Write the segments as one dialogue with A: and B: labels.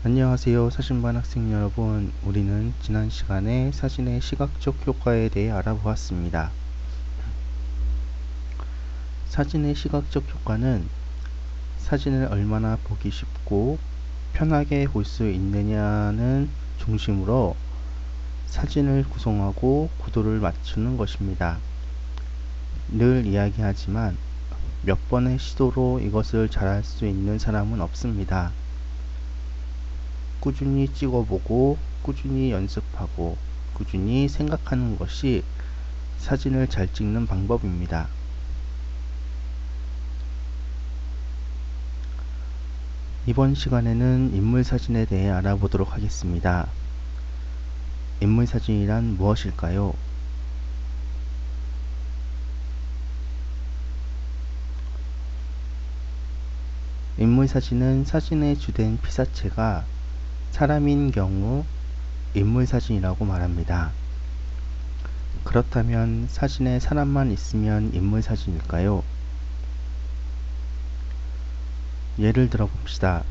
A: 안녕하세요. 사진반 학생 여러분. 우리는 지난 시간에 사진의 시각적 효과에 대해 알아보았습니다. 사진의 시각적 효과는 사진을 얼마나 보기 쉽고 편하게 볼 수 있느냐는 중심으로 사진을 구성하고 구도를 맞추는 것입니다. 늘 이야기하지만 몇 번의 시도로 이것을 잘할 수 있는 사람은 없습니다. 꾸준히 찍어보고 꾸준히 연습하고 꾸준히 생각하는 것이 사진을 잘 찍는 방법입니다. 이번 시간에는 인물사진에 대해 알아보도록 하겠습니다. 인물사진이란 무엇일까요? 인물사진은 사진의 주된 피사체가 사람인 경우 인물사진이라고 말합니다. 그렇다면 사진에 사람만 있으면 인물사진일까요? 예를 들어 봅시다.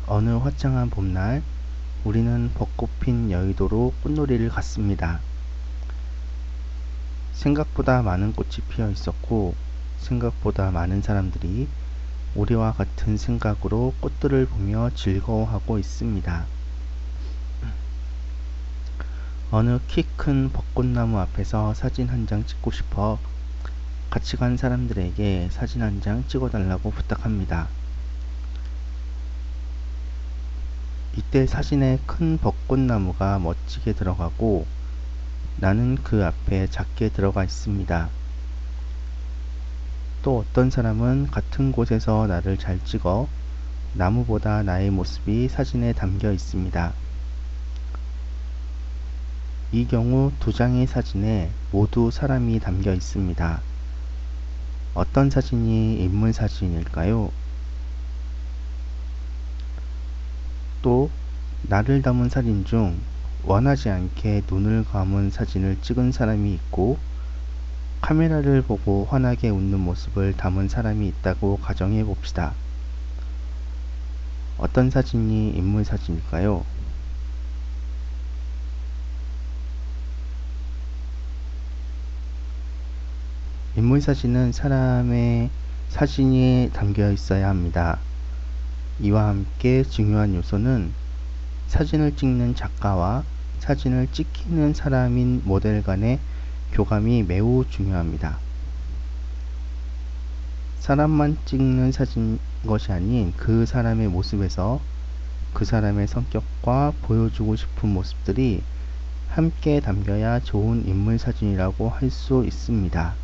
A: 어느 화창한 봄날 우리는 벚꽃 핀 여의도로 꽃놀이를 갔습니다. 생각보다 많은 꽃이 피어 있었고 생각보다 많은 사람들이 우리와 같은 생각으로 꽃들을 보며 즐거워하고 있습니다. 어느 키 큰 벚꽃나무 앞에서 사진 한 장 찍고 싶어 같이 간 사람들에게 사진 한 장 찍어달라고 부탁합니다. 이때 사진에 큰 벚꽃나무가 멋지게 들어가고 나는 그 앞에 작게 들어가 있습니다. 또 어떤 사람은 같은 곳에서 나를 잘 찍어 나무보다 나의 모습이 사진에 담겨 있습니다. 이 경우 두 장의 사진에 모두 사람이 담겨 있습니다. 어떤 사진이 인물 사진일까요? 또 나를 담은 사진 중 원하지 않게 눈을 감은 사진을 찍은 사람이 있고 카메라를 보고 환하게 웃는 모습을 담은 사람이 있다고 가정해 봅시다. 어떤 사진이 인물 사진일까요? 인물 사진은 사람의 사진이 담겨 있어야 합니다. 이와 함께 중요한 요소는 사진을 찍는 작가와 사진을 찍히는 사람인 모델 간의 교감이 매우 중요합니다. 사람만 찍는 사진 것이 아닌 그 사람의 모습에서 그 사람의 성격과 보여주고 싶은 모습들이 함께 담겨야 좋은 인물 사진이라고 할 수 있습니다.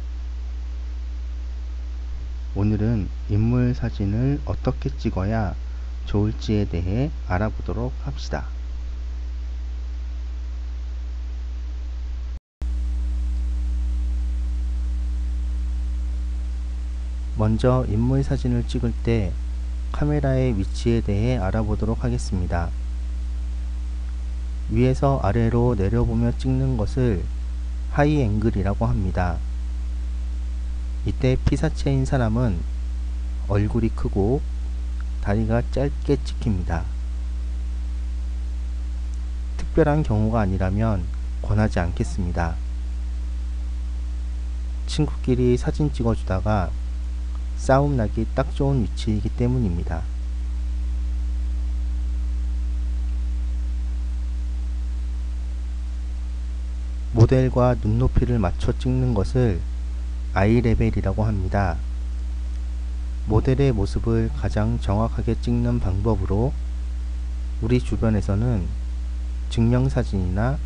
A: 오늘은 인물 사진을 어떻게 찍어야 좋을지에 대해 알아보도록 합시다. 먼저 인물 사진을 찍을 때 카메라의 위치에 대해 알아보도록 하겠습니다. 위에서 아래로 내려보며 찍는 것을 하이 앵글이라고 합니다. 이때 피사체인 사람은 얼굴이 크고 다리가 짧게 찍힙니다. 특별한 경우가 아니라면 권하지 않겠습니다. 친구끼리 사진 찍어주다가 싸움 나기 딱 좋은 위치이기 때문입니다. 모델과 눈높이를 맞춰 찍는 것을 아이 레벨이라고 합니다. 모델의 모습을 가장 정확하게 찍는 방법으로 우리 주변에서는 증명사진이나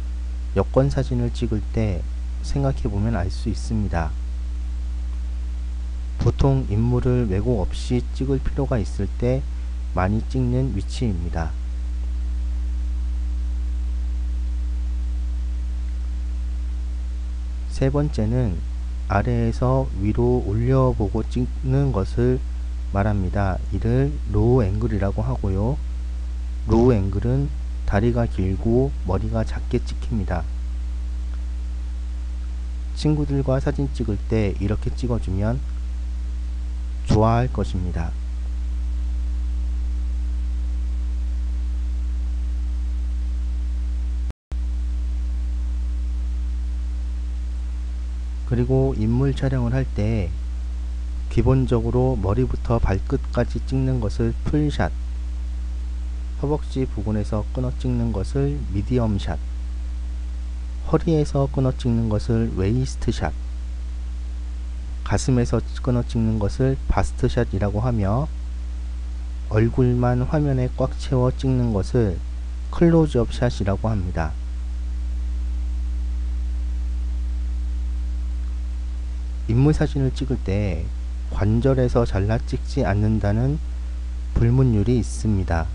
A: 여권사진을 찍을 때 생각해보면 알 수 있습니다. 보통 인물을 왜곡 없이 찍을 필요가 있을 때 많이 찍는 위치입니다. 세 번째는 아래에서 위로 올려보고 찍는 것을 말합니다. 이를 로우 앵글이라고 하고요. 로우 앵글은 다리가 길고 머리가 작게 찍힙니다. 친구들과 사진 찍을 때 이렇게 찍어주면 좋아할 것입니다. 그리고 인물 촬영을 할 때 기본적으로 머리부터 발끝까지 찍는 것을 풀샷, 허벅지 부분에서 끊어 찍는 것을 미디엄 샷, 허리에서 끊어 찍는 것을 웨이스트 샷, 가슴에서 끊어 찍는 것을 바스트 샷이라고 하며 얼굴만 화면에 꽉 채워 찍는 것을 클로즈업 샷이라고 합니다. 인물 사진을 찍을 때 관절에서 잘라 찍지 않는다는 불문율이 있습니다.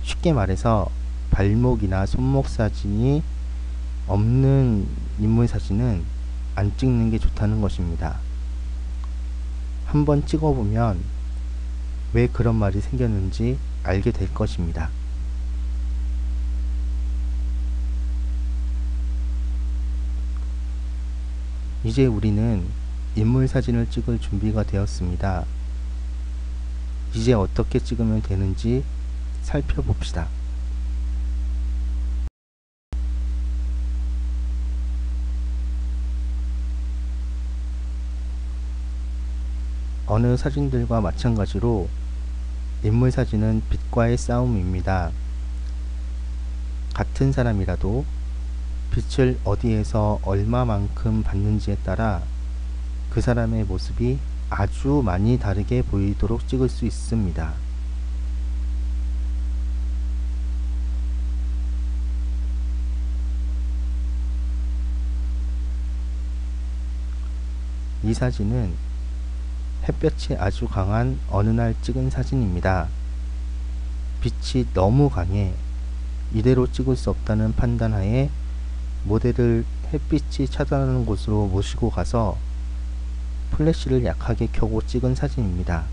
A: 쉽게 말해서 발목이나 손목 사진이 없는 인물 사진은 안 찍는 게 좋다는 것입니다. 한번 찍어보면 왜 그런 말이 생겼는지 알게 될 것입니다. 이제 우리는 인물 사진을 찍을 준비가 되었습니다. 이제 어떻게 찍으면 되는지 살펴봅시다. 어느 사진들과 마찬가지로 인물 사진은 빛과의 싸움입니다. 같은 사람이라도 빛을 어디에서 얼마만큼 받는지에 따라 그 사람의 모습이 아주 많이 다르게 보이도록 찍을 수 있습니다. 이 사진은 햇볕이 아주 강한 어느 날 찍은 사진입니다. 빛이 너무 강해 이대로 찍을 수 없다는 판단하에 모델을 햇빛이 차단하는 곳으로 모시고 가서 플래시를 약하게 켜고 찍은 사진입니다.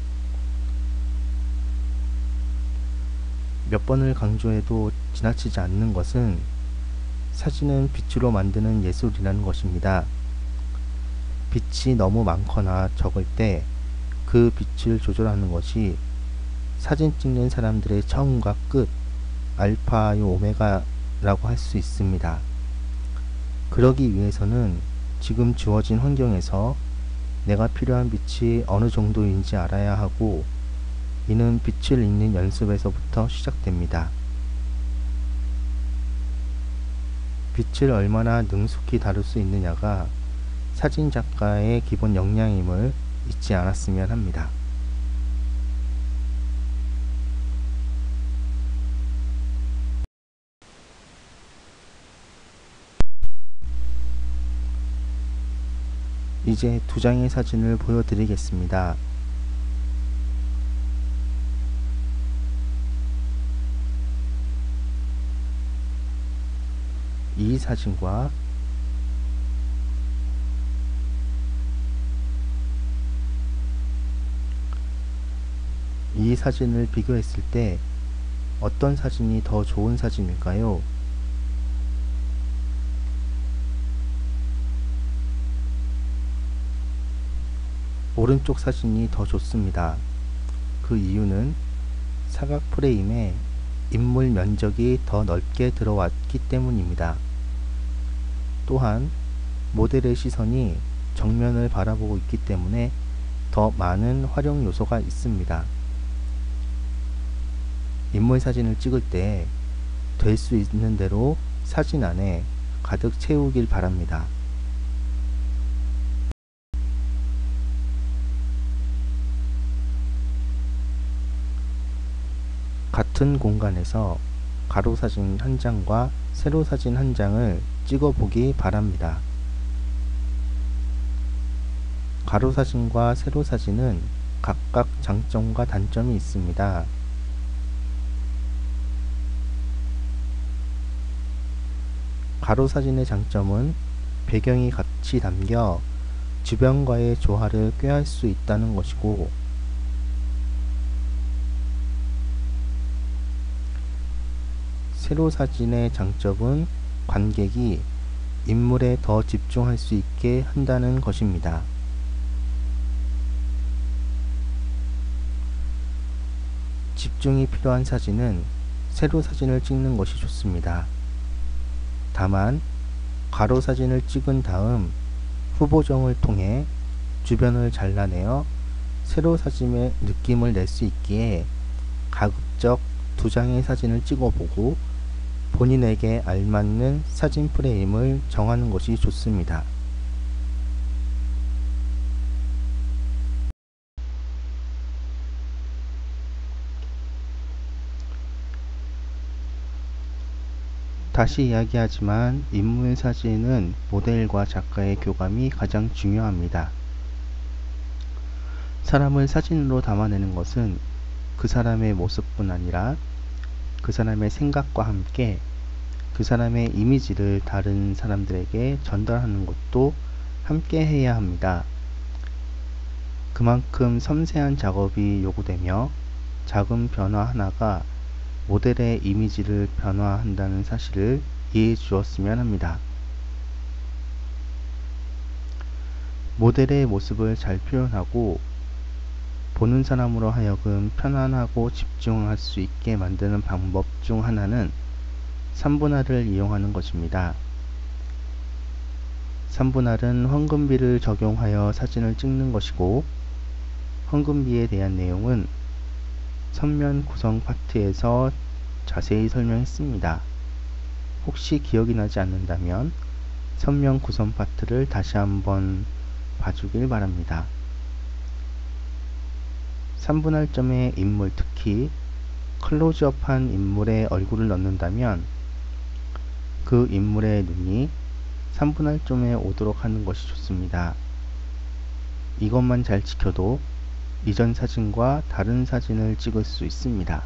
A: 몇 번을 강조해도 지나치지 않는 것은 사진은 빛으로 만드는 예술이라는 것입니다. 빛이 너무 많거나 적을 때 그 빛을 조절하는 것이 사진 찍는 사람들의 처음과 끝, 알파요 오메가라고 할 수 있습니다. 그러기 위해서는 지금 주어진 환경에서 내가 필요한 빛이 어느 정도인지 알아야 하고, 이는 빛을 읽는 연습에서부터 시작됩니다. 빛을 얼마나 능숙히 다룰 수 있느냐가 사진 작가의 기본 역량임을 잊지 않았으면 합니다. 이제 두 장의 사진을 보여드리겠습니다. 이 사진과 이 사진을 비교했을 때 어떤 사진이 더 좋은 사진일까요? 오른쪽 사진이 더 좋습니다. 그 이유는 사각 프레임에 인물 면적이 더 넓게 들어왔기 때문입니다. 또한 모델의 시선이 정면을 바라보고 있기 때문에 더 많은 활용 요소가 있습니다. 인물 사진을 찍을 때 될 수 있는 대로 사진 안에 가득 채우길 바랍니다. 같은 공간에서 가로 사진 한 장과 세로 사진 한 장을 찍어 보기 바랍니다. 가로 사진과 세로 사진은 각각 장점과 단점이 있습니다. 가로 사진의 장점은 배경이 같이 담겨 주변과의 조화를 꾀할 수 있다는 것이고, 세로 사진의 장점은 관객이 인물에 더 집중할 수 있게 한다는 것입니다. 집중이 필요한 사진은 세로 사진을 찍는 것이 좋습니다. 다만 가로 사진을 찍은 다음 후보정을 통해 주변을 잘라내어 세로 사진의 느낌을 낼 수 있기에 가급적 두 장의 사진을 찍어보고 본인에게 알맞는 사진 프레임을 정하는 것이 좋습니다. 다시 이야기하지만 인물 사진은 모델과 작가의 교감이 가장 중요합니다. 사람을 사진으로 담아내는 것은 그 사람의 모습뿐 아니라 그 사람의 생각과 함께 그 사람의 이미지를 다른 사람들에게 전달하는 것도 함께 해야 합니다. 그만큼 섬세한 작업이 요구되며 작은 변화 하나가 모델의 이미지를 변화한다는 사실을 이해해 주었으면 합니다. 모델의 모습을 잘 표현하고 보는 사람으로 하여금 편안하고 집중할 수 있게 만드는 방법 중 하나는 3분할을 이용하는 것입니다. 3분할은 황금비를 적용하여 사진을 찍는 것이고, 황금비에 대한 내용은 선면 구성 파트에서 자세히 설명했습니다. 혹시 기억이 나지 않는다면 선면 구성 파트를 다시 한번 봐주길 바랍니다. 3분할점의 인물, 특히 클로즈업한 인물의 얼굴을 넣는다면 그 인물의 눈이 3분할점에 오도록 하는 것이 좋습니다. 이것만 잘 지켜도 이전 사진과 다른 사진을 찍을 수 있습니다.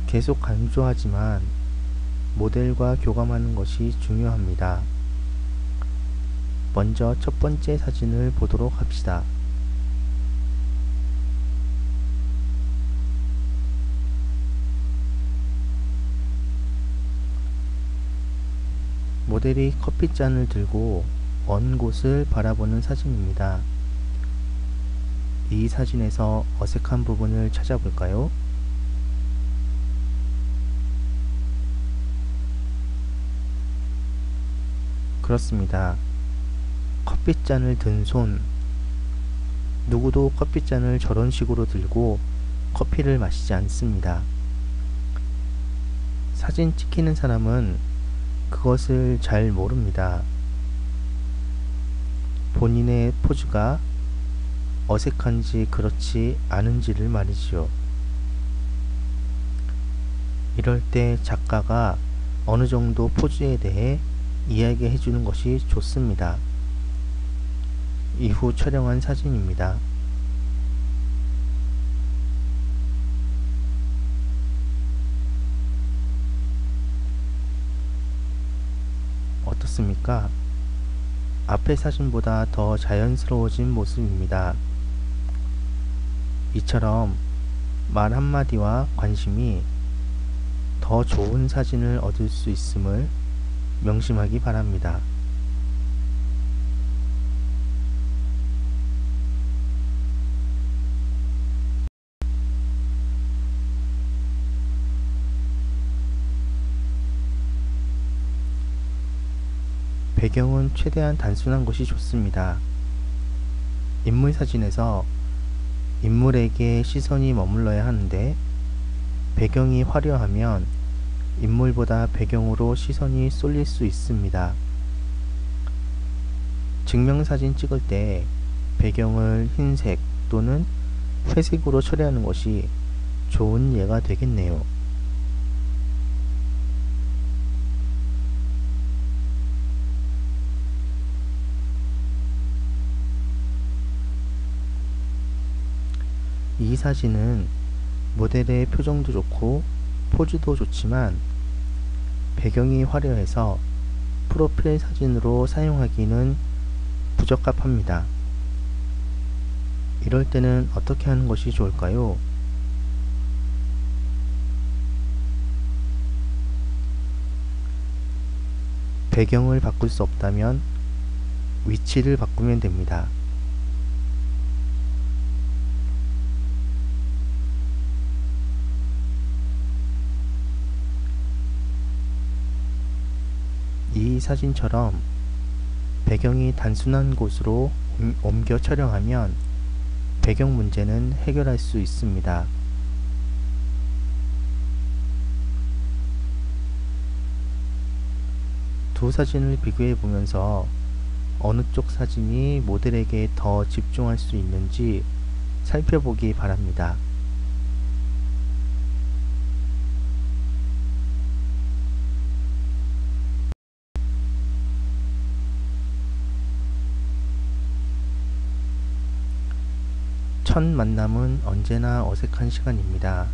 A: 계속 강조하지만 모델과 교감하는 것이 중요합니다. 먼저 첫 번째 사진을 보도록 합시다. 모델이 커피잔을 들고 먼 곳을 바라보는 사진입니다. 이 사진에서 어색한 부분을 찾아볼까요? 그렇습니다. 커피잔을 든 손. 누구도 커피잔을 저런 식으로 들고 커피를 마시지 않습니다. 사진 찍히는 사람은 그것을 잘 모릅니다. 본인의 포즈가 어색한지 그렇지 않은지를 말이지요. 이럴 때 작가가 어느 정도 포즈에 대해 이야기해 주는 것이 좋습니다. 이후 촬영한 사진입니다. 어떻습니까? 앞의 사진보다 더 자연스러워진 모습입니다. 이처럼 말 한마디와 관심이 더 좋은 사진을 얻을 수 있음을 명심하기 바랍니다. 배경은 최대한 단순한 것이 좋습니다. 인물 사진에서 인물에게 시선이 머물러야 하는데 배경이 화려하면 인물보다 배경으로 시선이 쏠릴 수 있습니다. 증명사진 찍을 때 배경을 흰색 또는 회색으로 처리하는 것이 좋은 예가 되겠네요. 이 사진은 모델의 표정도 좋고 포즈도 좋지만 배경이 화려해서 프로필 사진으로 사용하기는 부적합합니다. 이럴 때는 어떻게 하는 것이 좋을까요? 배경을 바꿀 수 없다면 위치를 바꾸면 됩니다. 이 사진처럼 배경이 단순한 곳으로 옮겨 촬영하면 배경 문제는 해결할 수 있습니다. 두 사진을 비교해 보면서 어느 쪽 사진이 모델에게 더 집중할 수 있는지 살펴보기 바랍니다. 첫 만남은 언제나 어색한 시간입니다.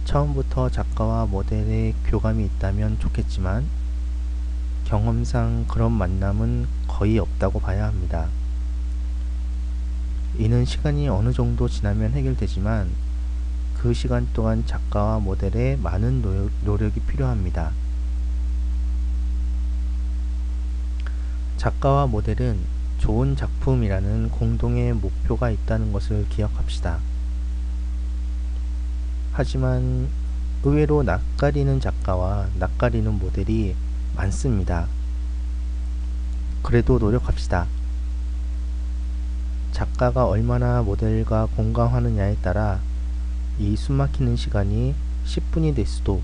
A: 처음부터 작가와 모델의 교감이 있다면 좋겠지만 경험상 그런 만남은 거의 없다고 봐야 합니다. 이는 시간이 어느 정도 지나면 해결되지만 그 시간 동안 작가와 모델의 많은 노력이 필요합니다. 작가와 모델은 좋은 작품이라는 공동의 목표가 있다는 것을 기억합시다. 하지만 의외로 낯가리는 작가와 낯가리는 모델이 많습니다. 그래도 노력합시다. 작가가 얼마나 모델과 공감하느냐에 따라 이 숨막히는 시간이 10분이 될 수도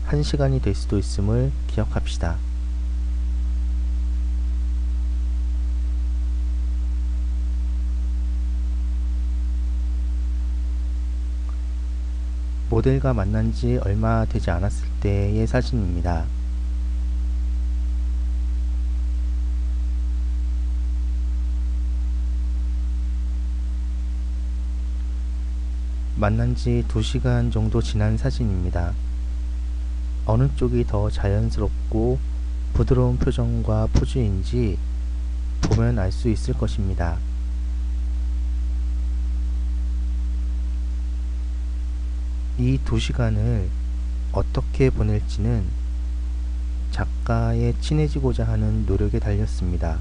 A: 1시간이 될 수도 있음을 기억합시다. 모델과 만난 지 얼마 되지 않았을 때의 사진입니다. 만난 지 2시간 정도 지난 사진입니다. 어느 쪽이 더 자연스럽고 부드러운 표정과 포즈인지 보면 알 수 있을 것입니다. 이 2시간을 어떻게 보낼지는 작가의 친해지고자 하는 노력에 달렸습니다.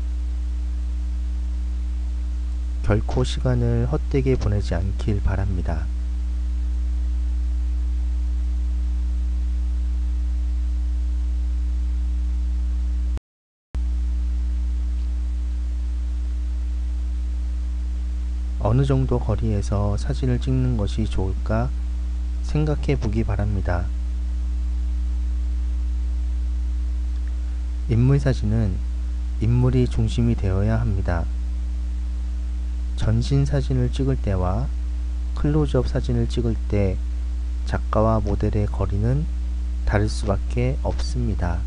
A: 결코 시간을 헛되게 보내지 않길 바랍니다. 어느 정도 거리에서 사진을 찍는 것이 좋을까 생각해 보기 바랍니다. 인물 사진은 인물이 중심이 되어야 합니다. 전신 사진을 찍을 때와 클로즈업 사진을 찍을 때 작가와 모델의 거리는 다를 수밖에 없습니다.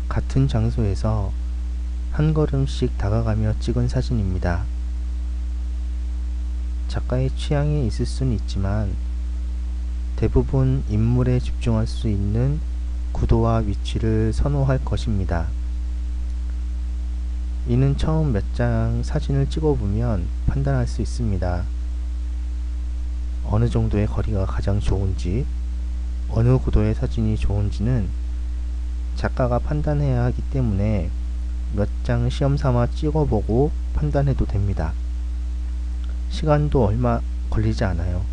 A: 같은 장소에서 한 걸음씩 다가가며 찍은 사진입니다. 작가의 취향이 있을 수는 있지만 대부분 인물에 집중할 수 있는 구도와 위치를 선호할 것입니다. 이는 처음 몇 장 사진을 찍어보면 판단할 수 있습니다. 어느 정도의 거리가 가장 좋은지, 어느 구도의 사진이 좋은지는 작가가 판단해야 하기 때문에 몇 장 시험삼아 찍어보고 판단해도 됩니다. 시간도 얼마 걸리지 않아요.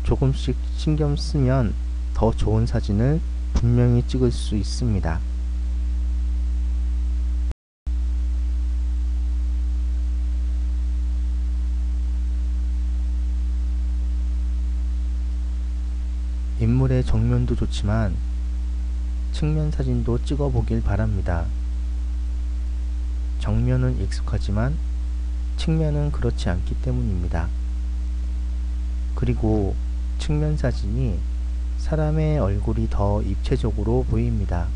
A: 조금씩 신경 쓰면 더 좋은 사진을 분명히 찍을 수 있습니다. 인물의 정면도 좋지만 측면 사진도 찍어보길 바랍니다. 정면은 익숙하지만 측면은 그렇지 않기 때문입니다. 그리고 측면 사진이 사람의 얼굴이 더 입체적으로 보입니다.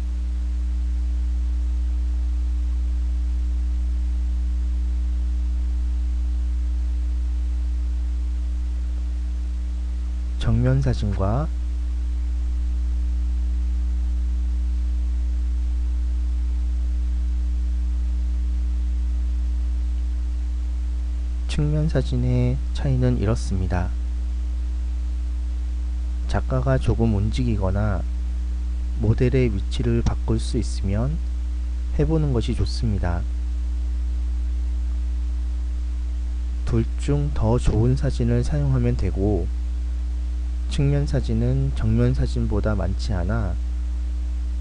A: 정면 사진과 측면 사진의 차이는 이렇습니다. 작가가 조금 움직이거나 모델의 위치를 바꿀 수 있으면 해보는 것이 좋습니다. 둘 중 더 좋은 사진을 사용하면 되고, 측면 사진은 정면 사진보다 많지 않아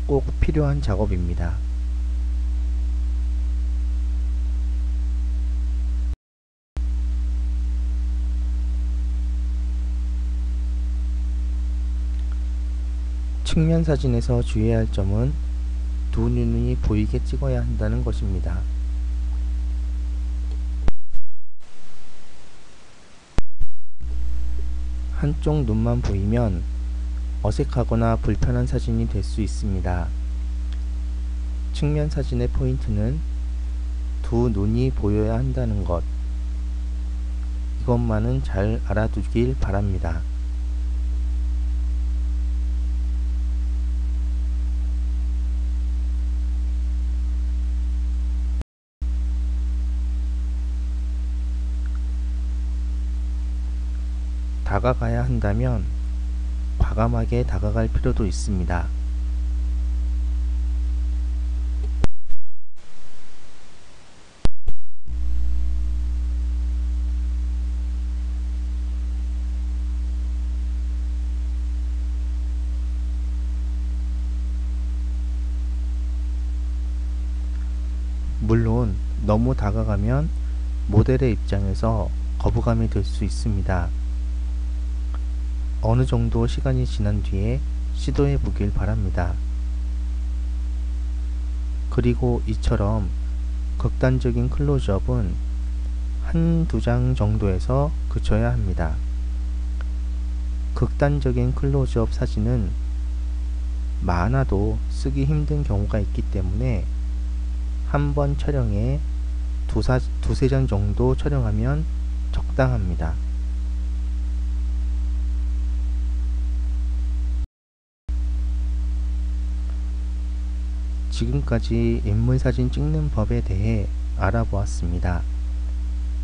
A: 꼭 필요한 작업입니다. 측면 사진에서 주의해야 할 점은 두 눈이 보이게 찍어야 한다는 것입니다. 한쪽 눈만 보이면 어색하거나 불편한 사진이 될 수 있습니다. 측면 사진의 포인트는 두 눈이 보여야 한다는 것, 이것만은 잘 알아두길 바랍니다. 다가가야 한다면 과감하게 다가갈 필요도 있습니다. 물론 너무 다가가면 모델의 입장에서 거부감이 들 수 있습니다. 어느 정도 시간이 지난 뒤에 시도해 보길 바랍니다. 그리고 이처럼 극단적인 클로즈업은 한두 장 정도에서 그쳐야 합니다. 극단적인 클로즈업 사진은 많아도 쓰기 힘든 경우가 있기 때문에 한 번 촬영에 두세 장 정도 촬영하면 적당합니다. 지금까지 인물사진 찍는 법에 대해 알아보았습니다.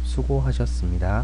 A: 수고하셨습니다.